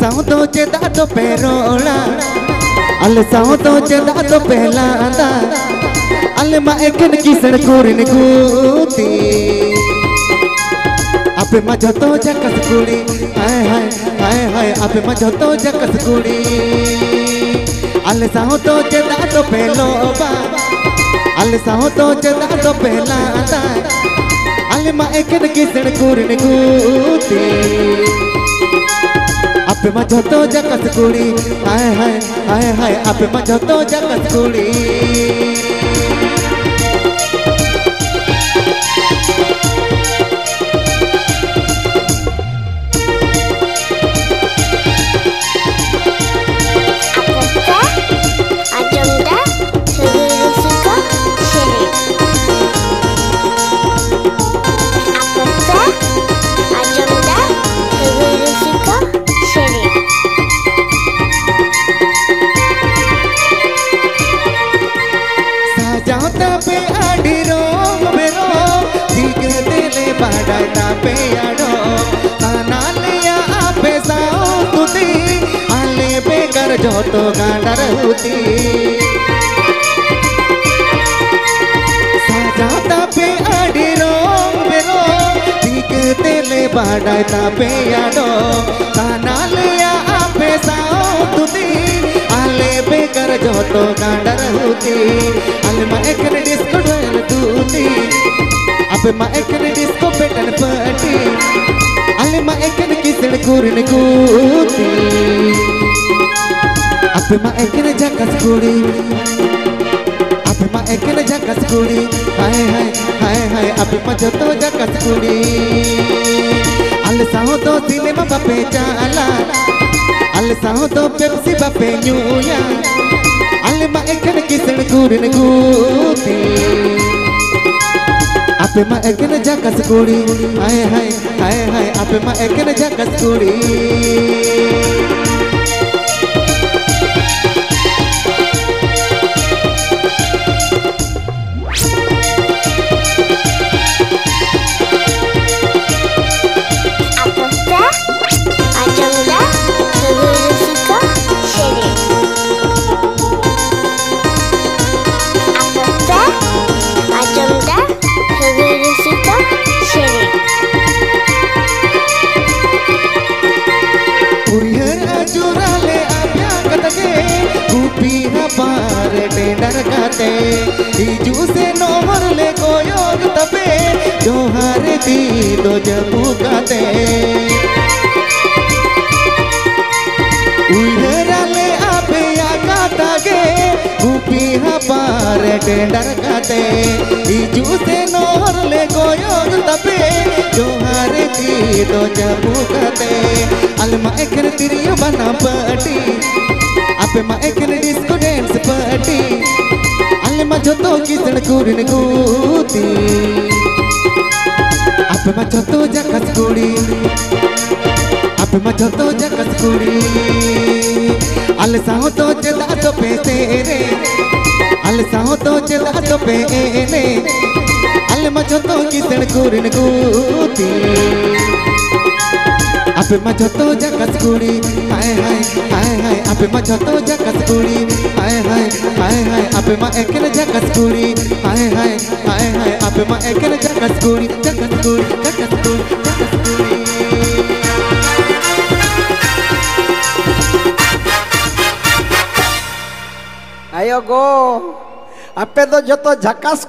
साउ तो चेदा तो पेरोला अल साउ तो चेदा तो पहला आंदा अल मा एकन किसण कुरिन गुती आपे मा जतो जकस कुड़ी हाय हाय हाय हाय आपे मा जतो जकस कुड़ी अल साउ तो चेदा तो पहलो बा अल साउ तो चेदा तो पहला आंदा अल मा एकन किसण कुरिन गुती आपे मा जतो जकस कुड़ी हाय हाय हाय हाय आपे मा जतो जकस कुड़ी पे आड़ो ताना लिया आपे साओ तुती आले बेगर जो तो गांडर होती साजाता पे आड़ी रोंग बेरो ठीक तेले बाड़ाता पे आड़ो ताना लिया आपे साओ तुती आले बेगर जो तो गांडर होती आले मा एकन डिस्को डोल तुती आपे मा एकन डिस्को पेटन पटी अले मा एकन किसण कुरिन गुती आपे मा एकन जकस कुड़ी आपे मा एकन जकस कुड़ी हाय हाय हाय हाय आपे मा जतो जकस कुड़ी अल साउ तो सिनेमा बापे चाला अल साउ तो पेप्सी बापे न्यूया अले मा एकन किसण कुरिन गुती आपे मा एकन जकस कुड़ी हाय हाय हाय हाय आपे मा एकन जकस कुड़ी पार टेंडर खाते इजू से नोमर ले कोयोग तपे जो हार दी दो जबू खाते उधर ले आपे आका तागे गुपी पार टेंडर खाते इजू से नोमर ले कोयोग तपे जो हार दी दो जबू खाते अलमा एकन तिरियो बना पटी आपे मा एकन डिस्को डांस पार्टी अल मा जतो किसण कुरिन गुती आपे मा जतो जकस कुड़ी आपे मा जतो जकस कुड़ी अल साउ तो चेदा तो पे तेरे अल साउ तो चेदा तो पे ने अल मा जतो किसण कुरिन गुती आपे मा जतो जकस कुड़ी हाय हाय हाय हाय आपे मा जतो जकस कुड़ी हाय हाय हाय हाय आपे मा एकन जकस कुड़ी हाय हाय हाय हाय आपे मा एकन जकस कुड़ी जकस कुड़ी जकस कुड़ी जकस कुड़ी आयो गो आपे तो जतो झकास